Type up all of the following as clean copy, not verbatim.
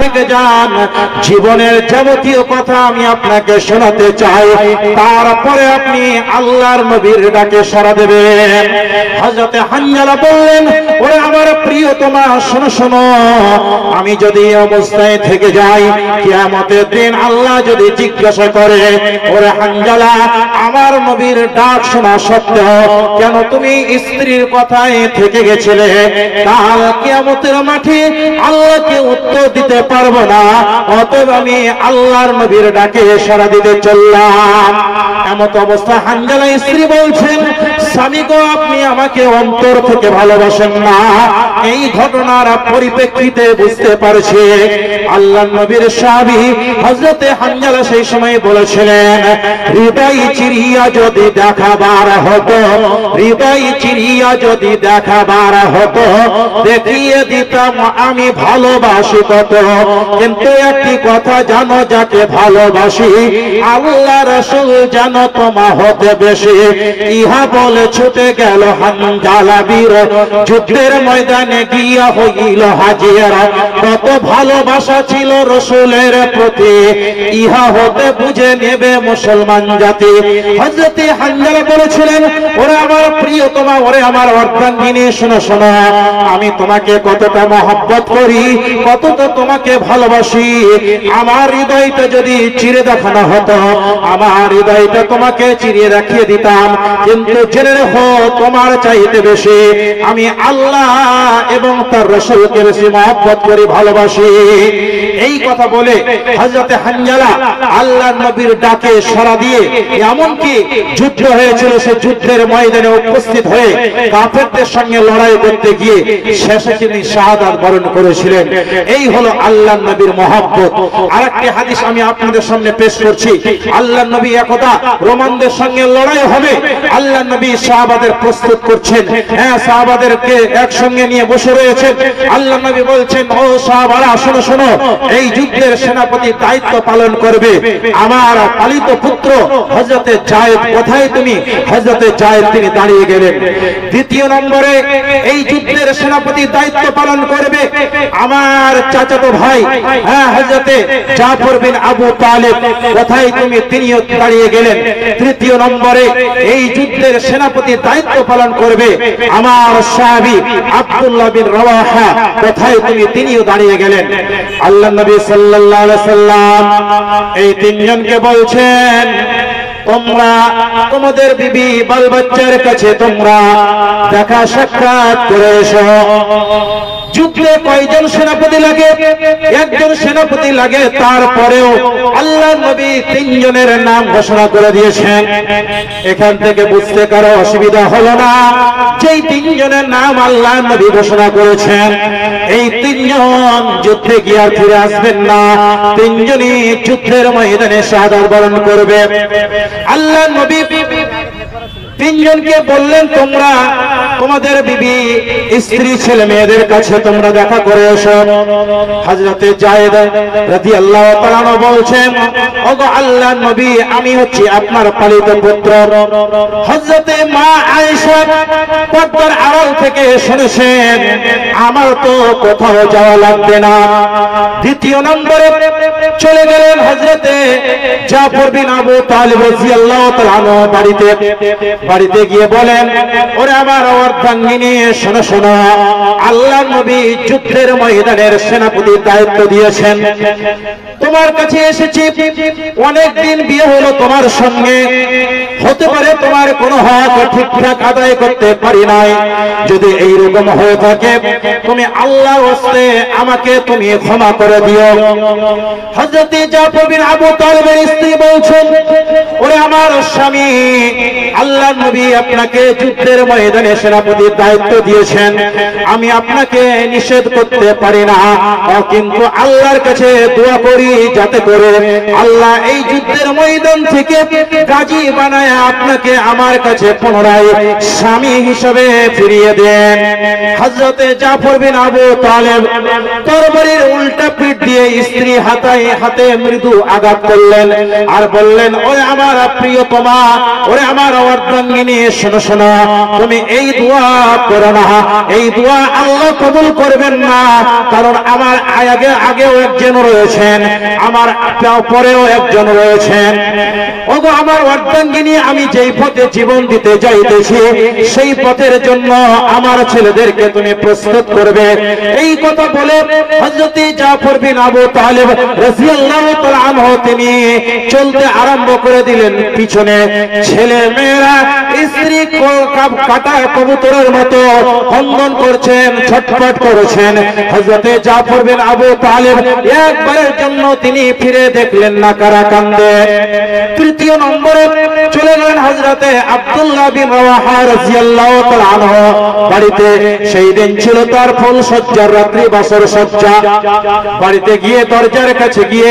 থেকে যান, জীবনের যাবতীয় কথা আমি আপনাকে শোনাতে চাই, তারপরে আপনি আল্লাহর নবীর ডাকে সাড়া দেবেন। হযরত হানজালা বললেন, ওরে আমার প্রিয়তমা শোনো শোনো, আমি যদি এই অবস্থায় থেকে যাই, কিয়ামতের দিন আল্লাহ যদি জিজ্ঞাসা করে, ওরে হানজালা আমার নবীর ডাক শোনা সত্ত্বেও কেন তুমি স্ত্রীর কথায় থেকে গেছিলে, কাল কিয়ামতের মাঠে আল্লাহকে উত্তর দিতে পারবো না, অতএব আমি আল্লাহর নবীর ডাকে সাড়া দিতে চললাম। এমত অবস্থা হানজালা স্ত্রী বলছেন, স্বামী গো আপনি আমাকে অন্তর থেকে ভালোবাসেন না, এই ঘটনার পরিপ্রেক্ষিতে বুঝতে পারছি। আল্লাহর নবীর সাহাবী হযরত হানজালা সেই সময় বলেছিলেন, হৃদয় চিরিয়া যদি দেখাবার হতো, হৃদয় চিরিয়া যদি দেখাবার হতো, দেখিয়ে দিতাম আমি ভালোবাসি কত। কিন্তু একটি কথা জানো, যাকে ভালোবাসি আল্লাহ রাসূল জানো তোমা হতে বেশি। ইহা বলে ছুটে গেল হানজালা বীর, যুদ্ধের ময়দানে গিয়া হইল হাজির। কত ভালোবাসা ছিল রাসূলের প্রতি, ইহা হতে বুঝে নেবে মুসলমান জাতি। হযরত হানজালা বলেছিলেন, ওরে আমার প্রিয়তমা, ওরে আমার অর্ধাঙ্গিনী, শোনো শোনো, আমি তোমাকে কতটা মহব্বত করি, কতটা তোমাকে ভালোবাসি। আমার হৃদয়টা যদি চিরে দেখানো হতো, আমার হৃদয়টা তোমাকে চিরিয়ে রাখিয়ে দিতাম। কিন্তু জেনে রেখো, তোমার চাইতে বেশি আমি আল্লাহ এবং তার রাসূলকে বেশি মহব্বত করি, ভালোবাসি। এই কথা বলে হযরত হানজালা আল্লাহর নবীর ডাকে সাড়া দিয়ে, এমনকি যুদ্ধ হয়েছিল, সে যুদ্ধের ময়দানে উপস্থিত হয়ে কাফেরদের সঙ্গে লড়াই করতে গিয়ে শেষে তিনি শাহাদাত বরণ করেছিলেন। এই হলো আল্লাহর নবীর মহব্বত। আরেকটি হাদিস আমি আপনাদের সামনে পেশ করছি। আল্লাহর নবী একদা রোমানদের সঙ্গে লড়াই হবে, আল্লাহর নবী সাহাবাদের প্রস্তুত করছেন, হ্যাঁ সাহাবাদেরকে একসঙ্গে নিয়ে বসে রয়েছেন। আল্লাহর নবী বলছেন, ও সাহাবারা শোনো শোনো, এই যুদ্ধের সেনাপতির দায়িত্ব পালন করবে আমার পালিত পুত্র হযরত যায়েদ। কোথায় তুমি? হযরত যায়েদ তিনি দাঁড়িয়ে গেলেন। দ্বিতীয় নম্বরে এই যুদ্ধের সেনাপতির দায়িত্ব পালন করবে আমার চাচাতো ভাই, হ্যাঁ হযরত জাফর বিন আবু তালেব। কোথায় তুমি? তিনিও দাঁড়িয়ে গেলেন। তৃতীয় নম্বরে এই যুদ্ধের সেনাপতির দায়িত্ব পালন করবে আমার সাহাবী আব্দুল্লাহ বিন রাওয়াহা। কোথায় তুমি? তিনিও দাঁড়িয়ে গেলেন। আল্লাহর নবী সাল্লাল্লাহু আলাইহি সাল্লাম এই তিনজনকে বলছেন, তোমরা তোমাদের বিবি বাল বাচ্চার কাছে তোমরা দেখা সাক্ষাৎ করে এসো। যুদ্ধে কয়জন সেনাপতি লাগে? একজন সেনাপতি লাগে। তারপরেও আল্লাহর নবী তিনজনের নাম ঘোষণা করে দিয়েছেন। এখান থেকে বুঝতে কারো অসুবিধা হলো না, যেই তিনজনের নাম আল্লাহর নবী ঘোষণা করেছেন, এই তিনজন যুদ্ধে গিয়ে আর ফিরে আসবেন না। তিনজনই যুদ্ধের ময়দানে শাহাদাত বরণ করবে। আল্লাহর নবী তিনজনকে বললেন, তোমরা তোমাদের বিবি স্ত্রী ছেলে মেয়েদের কাছে তোমরা দেখা করে এসো। হযরত যায়েদ রাদিয়াল্লাহু তাআলা বলছেন, ওগো আল্লাহর নবী, আমি হচ্ছি আপনার পালিত পুত্র। হযরত মা আয়েশা পর্দার আড়াল থেকে শুনেছেন, আমার তো কোথাও যাওয়া লাগবে না। দ্বিতীয় নম্বরে চলে গেলেন হযরত জাফর বিন আবু তালিব রাদিয়াল্লাহু তাআলা বাড়িতে গিয়ে বলেন, ওরে আমার অর্ধাঙ্গিনী, শোনো শোনো, আল্লাহর নবী যুদ্ধের ময়দানের সেনাপতির দায়িত্ব দিয়েছেন। তোমার কাছে এসেছি, অনেকদিন বিয়ে হলো তোমার সঙ্গে, হতে পারে তোমার কোনো হক ঠিকঠাক আদায় করতে পারি নাই। যদি এইরকম হয়ে থাকে, তুমি আল্লাহর ওয়াস্তে আমাকে তুমি ক্ষমা করে দিও। হযরত জাফর বিন আবু তালিবের স্ত্রী বলছেন, ওরে আমার স্বামী, আল্লাহর নবী আপনাকে যুদ্ধের ময়দানে সেনাপতির দায়িত্ব দিয়েছেন, আমি আপনাকে নিষেধ করতে পারি না, কিন্তু আল্লাহর কাছে দোয়া করি যাতে করে আল্লাহ এই যুদ্ধের ময়দান থেকে গাজী বানায় আপনাকে আমার কাছে পুনরায় স্বামী হিসেবে ফিরিয়ে দেন। হযরতে জাফর বিন আবু তালেব তরবারির উল্টা পিঠ দিয়ে স্ত্রী হাতে মৃদু আঘাত করলেন আর বললেন, ওরে আমার প্রিয়তমা, ওরে আমার অর্ধাঙ্গিনী, শোনো শোনো, তুমি এই দোয়া করো না, এই দোয়া আল্লাহ কবুল করবেন না। কারণ আমার আগেও একজন রয়েছেন, আমার পরেও একজন রয়েছেন। ওগো আমার অর্ধাঙ্গিনী, আমি যেই পথে জীবন দিতে যাইতেছি সেই পথের জন্য আমার ছেলেদেরকে তুমি প্রস্তুত করবে। এই কথা বলে হযরত জাফর বিন আবু তালেব রাদিয়াল্লাহু তাআলা আনহু তিনি চলতে আরম্ভ করে দিলেন। পিছনে ছেলে মেয়েরা স্ত্রী কাটা কবুতরের মতো কন্দন করছেন, ছটফট করেছেন। হযরত জাফর বিন আবু তালেব একবারের জন্য তিনি ফিরে দেখলেন না কারা কান্দে। তৃতীয় নম্বরে চলে গেলেন হযরত আব্দুল্লাহ বিন রাওয়াহা রাদিয়াল্লাহু তাআলা আনহু বাড়িতে। সেই দিন ছিল তার ফুল সজ্জার রাত্রি, বাসর সজ্জা। বাড়িতে গিয়ে দরজার কাছে গিয়ে,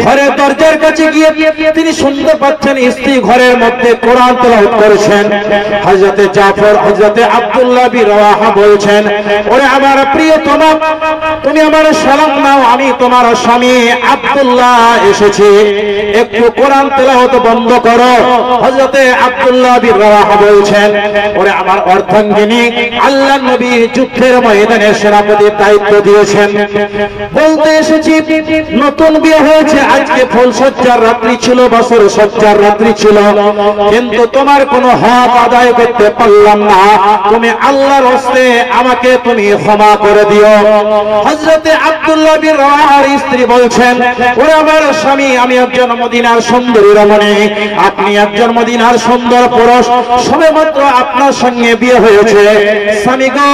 ঘরের দরজার কাছে গিয়ে তিনি শুনতে পাচ্ছেন স্ত্রী ঘরের মধ্যে কোরআন তেলাওয়াত করেছেন। হযরত আব্দুল্লাহ বিন রাওয়াহা বলছেন, ওরে আমার প্রিয়তমা, তুমি আমার সালাম নাও, আমি তোমার স্বামী আব্দুল্লাহ এসেছি, একটু কোরআন তেলাওয়াত বন্ধ করো। হযরত আব্দুল্লাহ বিন রাওয়াহা বলছেন, ওরে আমার অর্ধাঙ্গিনী, আল্লাহর নবী যুদ্ধের ময়দানে সেনাপতির দায়িত্ব দিয়েছেন। বলতে এসেছি নতুন বিয়ে হয়েছে, আজকে ফুল সজ্জার রাত্রি ছিল, বছর সজ্জার রাত্রি ছিল, কিন্তু তোমার কোনো হক আদায় করতে পারলাম না, তুমি আল্লাহর হস্তে আমাকে তুমি ক্ষমা করে দিও। হযরত আব্দুল্লাহ বিন রাওয়াহার স্ত্রী বলছেন, ওরে আমার স্বামী, আমি একজন মদিনার সুন্দরী রমণী, আপনি একজন মদিনার সুন্দর পুরুষ, সবেমাত্র আপনার সঙ্গে বিয়ে হয়েছে। স্বামী গো,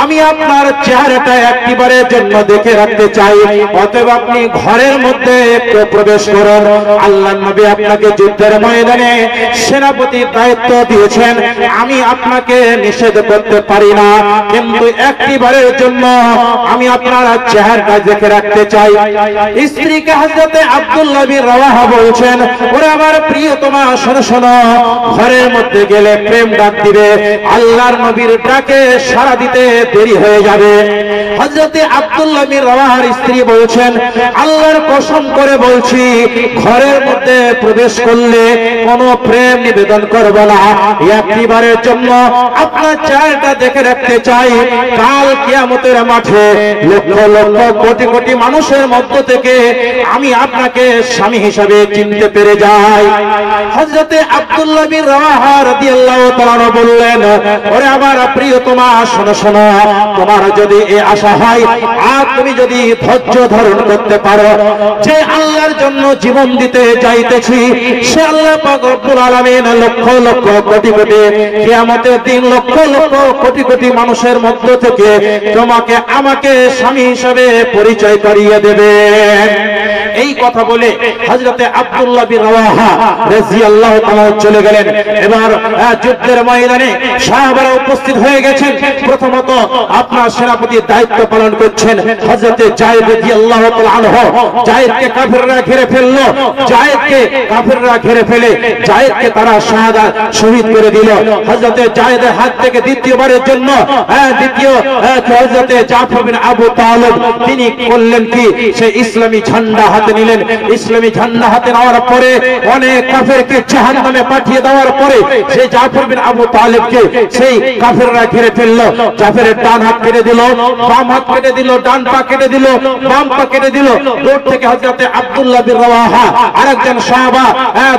আমি আপনার চেহারাটা একবারের জন্য দেখে রাখতে চাই, অতএব আপনি ঘরের মধ্যে একটু প্রবেশ করুন। আল্লাহর নবী আপনাকে যুদ্ধের ময়দানে সেনাপতির দায়িত্ব দিয়েছেন, আমি আপনাকে নিষেধ করতে পারি না, কিন্তু একবারের জন্য আমি আপনার চেহারাটা দেখে রাখতে চাই। স্ত্রীকে হযরত আব্দুল্লাহ বিন রাওয়াহা বলছেন, ওরে আমার প্রিয়তমা, শোনো শোনো, ঘরের মধ্যে গেলে প্রেম ডাক দিবে, আল্লাহর নবীর ডাকে সাড়া দিতে দেরি হয়ে যাবে। হযরত আব্দুল্লাহ বিন রাওয়াহার স্ত্রী বলছেন, আল্লাহর কসম করে বলছি, ঘরের মধ্যে প্রবেশ করলে কোনো প্রেম নিবেদন করব না, একবারের জন্য আপনার চেহারাটা দেখে রাখতে চাই। কাল কিয়ামতের মাঠে লক্ষ লক্ষ কোটি কোটি মানুষের মধ্য থেকে আমি আপনাকে স্বামী হিসাবে চিনতে পেরে যাই। হযরত আব্দুল্লাহ বিন রাওয়াহা রাদিয়াল্লাহু তাআলা বললেন, ওরে আমার প্রিয়তমা, শোনো শোনো, তোমার যদি এই আশা হয় আর তুমি যদি ধৈর্য ধারণ করতে পারো, যে আল্লাহর জন্য জীবন দিতে চাইতেছি সে আল্লাহ পাক রব্বুল আলামিন লক্ষ লক্ষ কোটি কোটি কিয়ামতের দিন লক্ষ লক্ষ কোটি কোটি মানুষের মধ্য থেকে তোমাকে আমাকে স্বামী হিসাবে পরিচয় করিয়ে দেবেন। এই কথা বলে হযরত আব্দুল্লাহ বিন রাওয়াহা রাদিয়াল্লাহু তাআলা চলে গেলেন। এবার যুদ্ধের ময়দানে সাহাবারা উপস্থিত হয়ে গেছেন। প্রথমত আপনার সেনাপতির দায়িত্ব পালন করছেন হযরত যায়েদ রাদিয়াল্লাহু তাআলা আনহু। যায়েদকে কাফেররা ঘিরে ফেললো, যায়েদকে কাফেররা ঘিরে ফেলে যায়েদকে তারা শাহাদাত শহীদ করে দিল। হযরত যায়েদের হাত থেকে দ্বিতীয়বারের জন্য হযরত জাফর বিন আবু তালেব তিনি করলেন কি, সে ইসলামী ঝান্ডা হাতে নিলেন। ইসলামী ঝান্ডা হাতে নেওয়ার পরে অনেক কাফেরকে জাহান্নামে পাঠিয়ে দেওয়ার পরে সেই জাফর বিন আবু তালেবকে সেই কাফেররা ঘিরে ফেললো। জাফরের ডান হাত কেটে দিল, বাম হাত কেটে দিল, ডান পা কেটে দিল, বাম পা কেটে দিল। দূর থেকে হযরত আব্দুল্লাহ বিন রাওয়াহা আরেকজন সাহাবা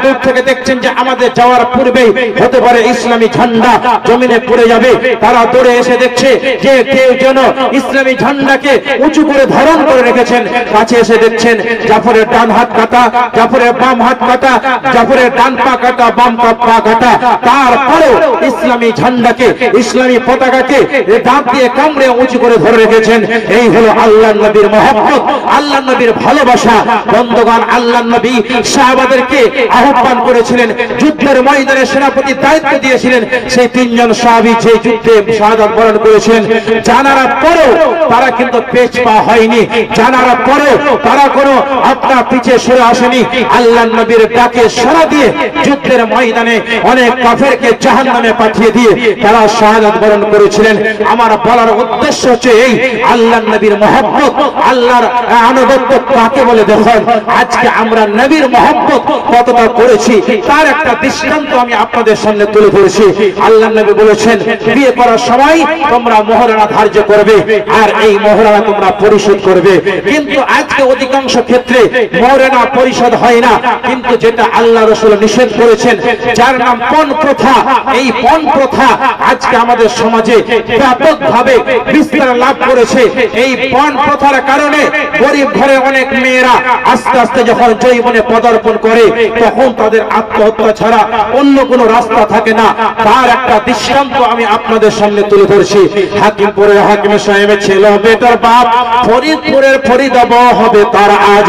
দূর থেকে দেখছেন যে আমাদের যাওয়ার পূর্বেই হতে পারে ইসলামী ঝান্ডা জমিনে পড়ে যাবে। তারা দৌড়ে এসে দেখছে যে কেউ যেন ইসলামী ঝান্ডাকে উঁচু করে ধারণ করে রেখেছেন। কাছে এসে দেখছেন জাফরের ডান হাত কাটা, জাফরের বাম হাত কাটা, জাফরের ডান পা কাটা, বাম পা কাটা। তারপরেও ইসলামী ঝান্ডাকে, ইসলামী পতাকাকে দাঁত দিয়ে কামড়ে উঁচু করে ধরে রেখেছেন। এই হলো আল্লাহর নবীর মহব্বত, আল্লাহর নবীর ভালোবাসা। বন্ধুগণ, আল্লাহর নবী সাহাবাদেরকে আহ্বান করেছিলেন, যুদ্ধের ময়দানে সেনাপতির দায়িত্ব দিয়েছিলেন। সেই তিনজন সাহাবী যে যুদ্ধে শাহাদাত বরণ করেছিলেন, জানার পরেও তারা কিন্তু পেছ পা হয়নি, জানার পরেও তারা কোনো আপনার পিছে সরে আসেনি, আল্লাহর নবীর ডাকে সাড়া দিয়ে যুদ্ধের ময়দানে অনেক কাফেরকে জাহান্নামে পাঠিয়ে দিয়ে তারা শাহাদাত বরণ করেছিলেন। আমার বলার উদ্দেশ্য হচ্ছে এই, আল্লাহর নবীর মহব্বত, আল্লাহর আনুগত্য কাকে বলে দেখুন। আজকে আমরা নবীর মহব্বত কতটা করেছি তার একটা দৃষ্টান্ত আমি আপনাদের সামনে তুলে ধরেছি। আল্লাহর নবী বলেছেন, বিয়ে করার সময় তোমরা মোহরানা ধার্য করবে আর এই মোহরানা তোমরা পরিশোধ করবে। কিন্তু আজকে অধিকাংশ ক্ষেত্রে মোহরানা পরিশোধ হয় না, কিন্তু যেটা আল্লাহ রাসূল নিষেধ করেছেন, যার নাম পণ প্রথা, এই পণ প্রথা আজকে আমাদের সমাজে ব্যাপকভাবে বিস্তার লাভ করেছে। এই পণ প্রথার কারণে গরিব ঘরে অনেক মেয়েরা আস্তে আস্তে যখন যৌবনে পদার্পণ করে তখন তাদের আত্মহত্যা ছাড়া অন্য কোনো রাস্তা থাকে না। তার একটা দৃষ্টান্ত আমি আপনাদের সামনে তুলে ধরছি। হাকিমপুরের হাকিম সাহেবের ছেলে বেটার বাপ, ফরিদপুরের ফরিদাব হবে তার আজ।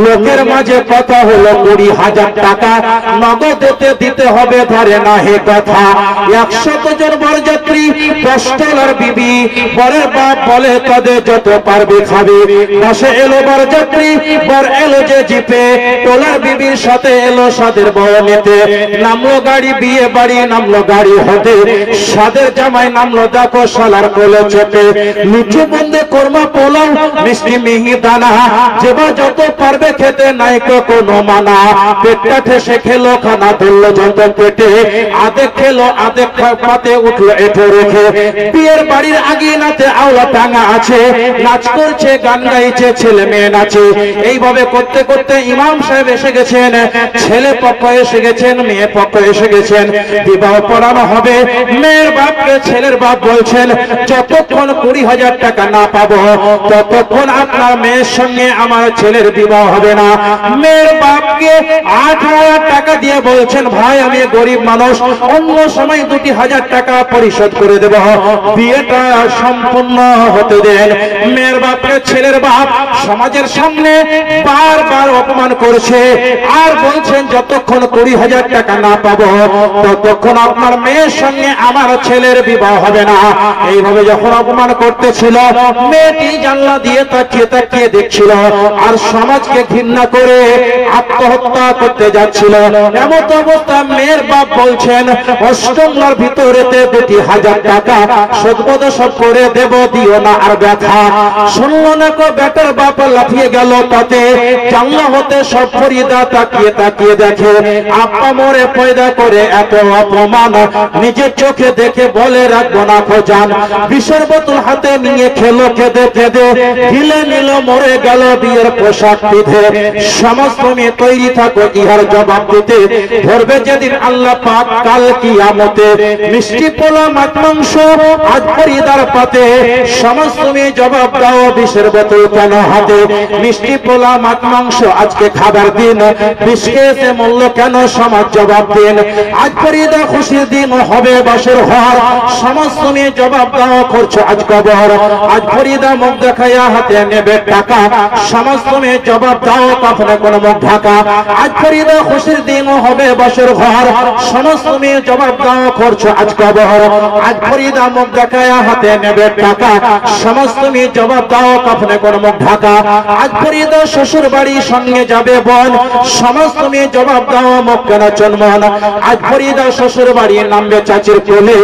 লোকের মাঝে কথা হলো 20,000 টাকা নগদেতে দিতে হবে, ধরে না হে কথা। 100 জন বরযাত্রী, 10 টলার বিবি, বরের বাপ বলে তাদের যত পারবে খাবে। পাশে এলো বরযাত্রী, বর এলো যে জিপে, টলার বিবির সাথে এলো সাদের বনেতে। নামলো গাড়ি বিয়ে বাড়ি, নামলো গাড়ি হতে, সাদের জামাই নামলো দেখো শালার কোলে চেপে। লুচি বন্দে কোরমা পোলাও মিষ্টি মিহি দানা, যেবা যত পারবে খেতে নাই কোনো মানা। পেটটা ঠেসে খেলো খানা, ধরলো যত পেটে, আধেক খেলো আধেক পাতে উঠলো এঠো রেখে। বিয়ের বাড়ির আগে নাতে আওলা টাঙা আছে, নাচ করছে গান গাইছে ছেলে মেয়ে নাচে। এইভাবে করতে করতে ইমাম সাহেব এসে গেছেন, ছেলে পক্ষ এসে গেছেন, মেয়ে পক্ষ এসে গেছেন। বিবাহ পড়ানো হবে। মেয়ের বাপকে ছেলের বাপ বলছেন, যতক্ষণ 20,000 টাকা না পাবো ততক্ষণ আপনার মেয়ের সঙ্গে আমার ছেলের বিবাহ হবে না। মেয়ের বাপকে 8,000 টাকা দিয়ে বলছেন, ভাই আমি গরিব মানুষ, অন্য সময় 2,000 টাকা পরিশোধ করে দেব, বিয়েটা সম্পূর্ণ হতে দেন। মেয়ের বাপকে ছেলের বাপ সমাজের সামনে বারবার অপমান করছে আর বলছেন, যতক্ষণ 20,000 টাকা না পাবো ততক্ষণ আপনার মেয়ের সঙ্গে আমার ছেলের বিবাহ হবে না। এইভাবে যখন অপমান করতেছিল, মেয়েটি জানলা দিয়ে তাকিয়ে তাকিয়ে দেখছিল আর সমাজকে ঘৃণা করে আত্মহত্যা করতে যাচ্ছিল। এমন অবস্থা মেয়ের বাপ বলছেন, অষ্টমলার ভিতরেতে 2,000 টাকা সদবদ সব করে দেব, দিও না আর ব্যথা। শুনলো না কো বেটার বাপ লাফিয়ে গেল তাতে, জানলা হতে সব ফরিদা তাকিয়ে তাকিয়ে দেখে, আপা মোরে পয়দা করে এত অপমান, নিজের চোখে দেখে বলে রাখবো না খোঁজান। বিষের বোতল হাতে নিয়ে খেলো কেঁদে কেঁদে, ঢিলে নিল মরে গেল বিয়ের পোশাক পিঁধে। সমস্ত মেয়ে তৈরি থাকো ইহার জবাব দিতে, ধরবে যেদিন আল্লাহ পাক কাল কিয়ামতে। মিষ্টি পোলা মাছ মাংস আজ ফরিদার পাতে, সমস্ত মেয়ে জবাব দাও বিষের বোতল কেন হাতে। মিষ্টি পোলা মাছ মাংস আজকে খাবার দিন, বিষকে এসে মূল্য কেন সমাজ জবাব দিন। আজ ফরিদা খুশির দিন হবে বাসর ঘর, সমস্ত মেয়ে জবাব দাও করছো আজ কবর। আজ ফরিদা মুখ দেখাইয়া হাতে নেবে টাকা, সমস্ত মেয়ে জবাব দাও কাফনে কোন মুখ ঢাকা। আজ ফরিদা খুশির দিন হবে বাসর ঘর, সমস্ত মেয়ে জবাব দাও করছো আজ কবর। আজ ফরিদা মুখ দেখাইয়া হাতে নেবে টাকা, সমস্ত মেয়ে জবাব দাও কাফনে কোন মুখ ঢাকা। আজ ফরিদা শ্বশুর বাড়ি সঙ্গে যাবে বোন, সমস্ত মেয়ে জবাব দাও মুখ কেন চন্মন। আজ ফরিদা শ্বশুর বাড়ি নামবে চাচির কোলে,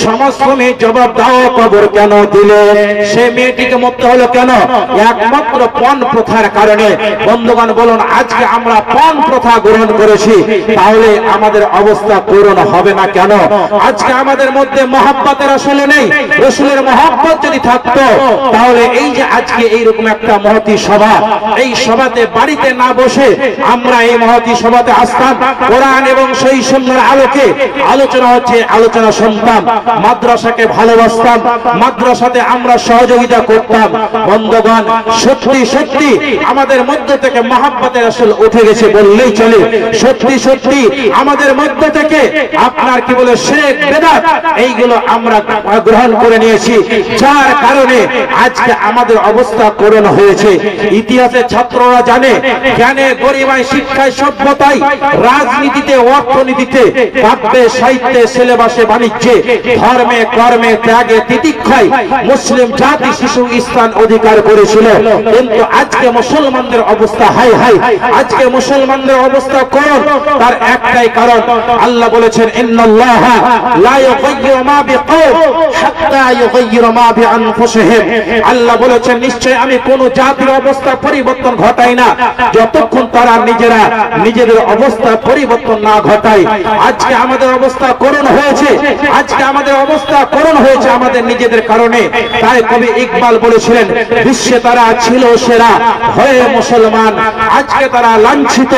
সমস্ত মেয়ে জবাব দাও কবর কেন দিলে। সে মেয়েটিকে মরতে হলো কেন? একমাত্র পণ প্রথার কারণে। বন্ধুগণ বলুন, আজকে আমরা পণ প্রথা গ্রহণ করেছি, তাহলে আমাদের অবস্থা করুণ হবে না কেন? আজকে আমাদের মধ্যে মহব্বতের আসলে নেই। রসুলের মহব্বত যদি থাকতো তাহলে এই যে আজকে এইরকম একটা মহতি সভা, এই সভাতে বাড়িতে না বসে আমরা এই মহতি সভাতে আসতাম, কোরআন এবং সেই সুন্নাহর আলোকে আলোচনা হচ্ছে, আলোচনা শুনতাম, মাদ্রাসাকে ভালোবাসতাম, মাদ্রাসাতে আমরা সহযোগিতা করতাম। বন্ধুগণ সত্যি সত্যি আমাদের মধ্য থেকে মহব্বতের আসল উঠে গেছে বললেই চলে। সত্যি সত্যি আমাদের মধ্য থেকে আপনার কি বলে শিরক বিদআত এইগুলো আমরা গ্রহণ করে নিয়েছি, যার কারণে আজকে আমাদের অবস্থা করুণ হয়েছে। ইতিহাসের ছাত্ররা জানে, জ্ঞানে গরিমায় শিক্ষায় সভ্যতায় রাজনীতিতে অর্থনীতিতে কাব্যে সাহিত্যে সিলেবাসে বাণিজ্যে ধর্মে কর্মে ত্যাগে তিতিক্ষায় মুসলিম জাতি শিশু স্থান অধিকার করেছিল। কিন্তু আজকে মুসলমান মুসলমানদের অবস্থা হাই হাই, আজকে মুসলমানদের অবস্থা করুন। তার একটাই কারণ, আল্লাহ বলেছেন ইন্নাল্লাহা লা ইউগাইয়িরু মা বিকওম হাত্তা ইউগাইয়িরু মা বিআনফুসিহিম। আল্লাহ বলেছেন নিশ্চয় আমি কোন জাতির অবস্থা পরিবর্তন ঘটাই না যতক্ষণ তারা নিজেরা নিজেদের অবস্থা পরিবর্তন না ঘটায়। আজকে আমাদের অবস্থা করুণ হয়েছে, আজকে আমাদের অবস্থা করুণ হয়েছে আমাদের নিজেদের কারণে। তাই কবি ইকবাল বলেছিলেন বিশ্বে তারা ছিল সেরা হয়ে মুসলমান, আজকে তারা লাঞ্ছিত,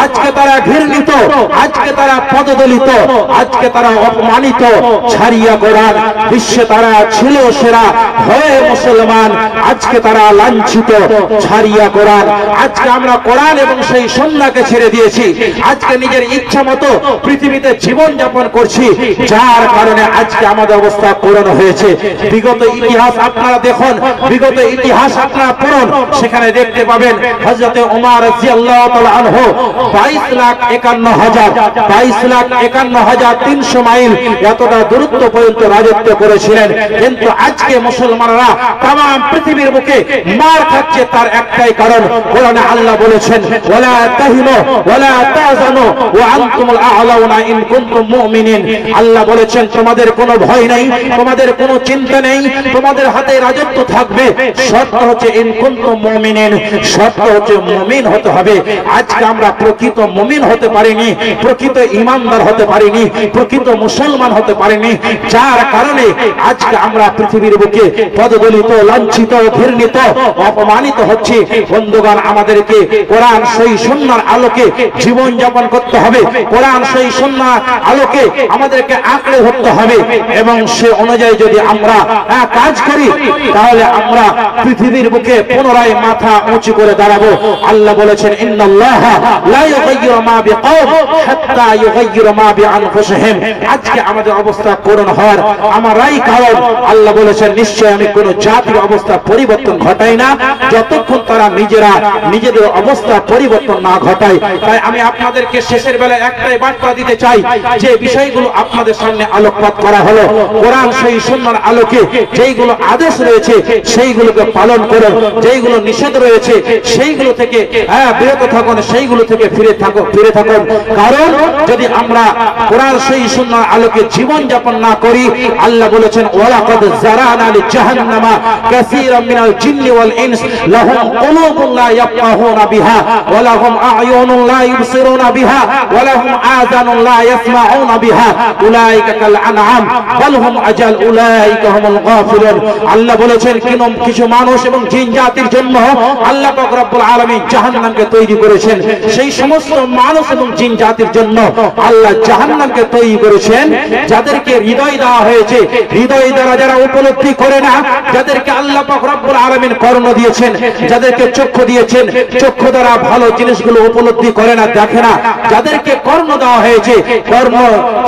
আজকে তারা ঘৃণিত, আজকে তারা পদদলিত, আজকে তারা অপমানিত। ছাড়িয়া কোরআন বিশ্বে তারা ছিল সেরা হয়ে মুসলমান, আজকে তারা লাঞ্ছিত। ছাড়িয়া কোরআন, আজকে আমরা কোরআন এবং সেই সুন্নাহকে ছেড়ে দিয়েছি। আজকে নিজের ইচ্ছা মতো পৃথিবীতে জীবন যাপন করছি, যার কারণে আজকে আমাদের অবস্থা করুণ হয়েছে। বিগত ইতিহাস আপনারা দেখুন, বিগত ইতিহাস আপনারা পড়ুন, সেখানে দেখতে পাবেন হযরত ওমর রাদিয়াল্লাহু তাআলা আনহু 22,51,300 মাইল এতটা দূরত্ব পর্যন্ত রাজত্ব করেছিলেন। কিন্তু আজকে মুসলমানরা তাম পৃথিবীর বুকে মার খাচ্ছে, তার একটাই কারণ কোরআনে আল্লাহ বলেছেন ওয়ালা তাহিনু ওয়ালা তাহজানু ওয়া আনতুমুল আ'লাউনা ইন কুনতুম মুমিনিন। আল্লাহ বলেছেন তোমাদের কোনো ভয় নেই, তোমাদের কোনো চিন্তা নেই, তোমাদের হাতে রাজত্ব থাকবে, শর্ত হচ্ছে ইন কুনতুম মুমিনিন, শর্ত হচ্ছে মুমিন হতে হবে। আজকে আমরা প্রকৃত মুমিন হতে পারিনি, প্রকৃত ঈমানদার হতে পারিনি, প্রকৃত মুসলমান হতে পারিনি, যার কারণে আজকে আমরা পৃথিবীর বুকে পদদলিত, লাঞ্ছিত, ঘৃণিত, অপমানিত হচ্ছি। বন্ধুগণ, আমাদেরকে কোরআন সহি সুন্নাহর আলোকে জীবন যাপন করতে হবে, কোরআন সহি সুন্নাহর আলোকে আমাদেরকে আঁকড়ে ধরতে হবে এবং সে অনুযায়ী যদি আমরা কাজ করি তাহলে আমরা পৃথিবীর বুকে পুনরায় মাথা উঁচু করে দাঁড়াবো। আল্লাহ বলেছেন ইন্নাল্লাহা লা ইউগাইয়িরু মা বিকওম হাত্তা ইউগাইয়িরু মা বিআনফুসিহিম। আজকে আমাদের অবস্থা করুণ হওয়ার আমারই কারণ। আল্লাহ বলেছেন নিশ্চয় আমি কোন জাতির অবস্থা পরিবর্তন ঘটাই না যতক্ষণ তারা নিজেরা নিজেদের অবস্থা পরিবর্তন না ঘটায়। তাই আমি আপনাদেরকে শেষের বেলায় একটাই বার্তা দিতে চাই, যে বিষয়গুলো আপনাদের সামনে আলোকপাত করা হলো, কোরআন সেই সুন্নাহর আলোকে যেইগুলো আদেশ রয়েছে সেইগুলোকে পালন করুন, যেইগুলো নিষেধ রয়েছে সেইগুলো থেকে বিরত থাকুন, সেইগুলো থেকে ফিরে থাকুন। কারণ যদি আমরা কোরআন সেই সুন্নাহর আলোকে জীবন যাপন না করি, আল্লাহ বলেছেন ওয়ালাকাদ যারানা লিজাহান্নামা কাসীরাম মিনাল জিন্নি ওয়াল ইনস লাহুম কুলুবুন লা ইয়াফকাহুনা বিহা ওয়া লাহুম আ'য়ুনুন লা ইবসিরুনা বিহা ওয়া লাহুম আযানুন লা ইয়াসমাউনা বিহা উলাইকা কাল আনআম বাল হুম আজাল উলাইকা হুমুল গাফিলুন। আল্লাহ বলেছেন কিছু মানুষ এবং জিন জাতির জন্য আল্লাহ পাক রব্বুল আলামিন জাহান্নামকে তৈরি করেছেন। সেই সমস্ত মানুষ এবং জিন জাতির জন্য আল্লাহ জাহান্নামকে তৈরি করেছেন যাদেরকে হৃদয় দেওয়া হয়েছে, হৃদয় দ্বারা যারা উপলব্ধি করে না, যাদেরকে আল্লাহ পাক রব্বুল আলামিন কর্ণ দিয়েছেন, যাদেরকে চক্ষু দিয়েছেন, চক্ষু দ্বারা ভালো জিনিসগুলো উপলব্ধি করে না, দেখে না, যাদেরকে কর্ণ দেওয়া হয়েছে, কর্ণ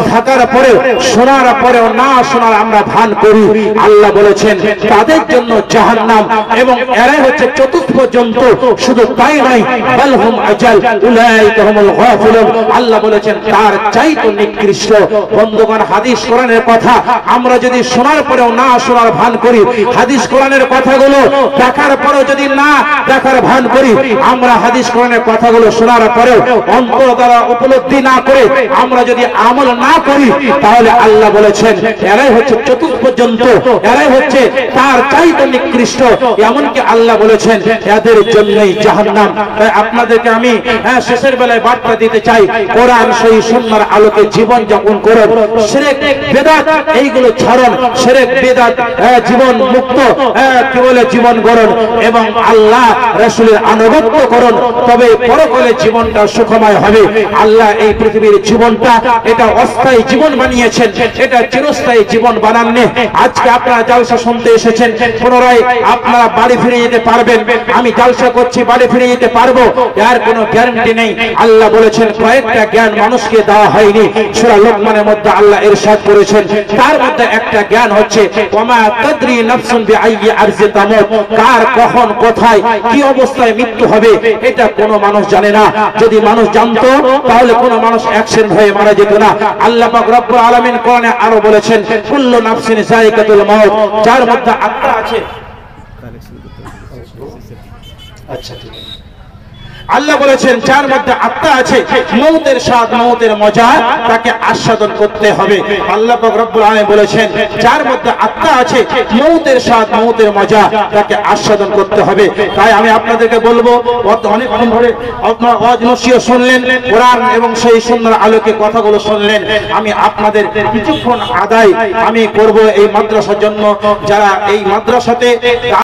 থাকার পরেও শোনার পরেও না শোনার আমরা ভান করি, আল্লাহ বলেছেন তাদের জন্য জাহান্নাম এবং এরাই হচ্ছে চতুর্থ জন্তু। শুধু তাই নয় বাল হুম আজাল উলাইকা হুমুল গাফিলুন। আল্লাহ বলেছেন তার চাইতে নিকৃষ্ট। বন্ধুগণ, হাদিস কোরআনের কথা আমরা যদি শোনার পরেও না শোনার ভান করি, হাদিস কোরআনের কথাগুলো দেখার পরেও যদি না দেখার ভান করি, আমরা হাদিস কোরআনের কথাগুলো শোনার পরেও অন্তর দ্বারা উপলব্ধি না করে আমরা যদি আমল না করি, তাহলে আল্লাহ বলেছেন এরাই হচ্ছে চতুর্থ জন্তু, এরাই হচ্ছে তার চাইতে নিকৃষ্ট। এমনকি আল্লাহ বলেছেন এদের জন্যই জাহান্নাম। তাই আপনাদেরকে আমি শেষের বেলায় বার্তা দিতে চাই, কোরআন সহি সুন্নাহর আলোকে জীবন যাপন করুন, শিরক বিদআত এইগুলো ছাড়ুন, শিরক বিদআত জীবন মুক্ত জীবন গড়ুন এবং আল্লাহ রাসূলের আনুগত্য করুন, তবে পরকালে জীবনটা সুখময় হবে। আল্লাহ এই পৃথিবীর জীবনটা এটা অস্থায়ী জীবন বানিয়েছেন, এটা চিরস্থায়ী জীবন বানাননি। আজকে আপনারা জালসা শুনতে এসেছেন, পুনরায় আপনারা বাড়ি ফিরে যেতে পারবেন। আমি জালসা করছি বাড়ি ফিরে যেতে পারবো, এর কোনো গ্যারান্টি নেই। আল্লাহ বলেছেন কয়েকটা জ্ঞান মানুষকে দেওয়া হয়নি। সূরা লোকমানের মধ্যে আল্লাহ ইরশাদ করেছেন, তার মধ্যে একটা জ্ঞান হচ্ছে ওয়ামা তাদরি নাফসুন বিআইয়ি আরজি তামুত, কার কখন কোথায় কি অবস্থায় মৃত্যু হবে এটা কোনো মানুষ জানে না। যদি মানুষ জানতো তাহলে কোনো মানুষ অ্যাক্সিডেন্ট হয়ে মারা যেত না। আল্লাহ পাক রব্বুল আলামিন কোরআনে আরো বলেছেন কুল্লু নাফসিন যায়কাতুল মাউত, যার মধ্যে আত্মা আছে আচ্ছা ঠিক আছে। আল্লাহ বলেছেন যার মধ্যে আত্মা আছে মৌতের স্বাদ মৌতের মজা তাকে আস্বাদন করতে হবে। আল্লাহ পাক রব্বুল আলামিন বলেছেন যার মধ্যে আত্মা আছে মৌতের স্বাদ মৌতের মজা তাকে আস্বাদন করতে হবে। তাই আমি আপনাদেরকে বলবো অনেকক্ষণ ধরে আপনারা ওয়াজ নসিহত শুনলেন, কোরআন এবং সেই সুন্দর আলোকে কথাগুলো শুনলেন। আমি আপনাদের কিছুক্ষণ আদায় আমি করব এই মাদ্রাসার জন্য, যারা এই মাদ্রাসাতে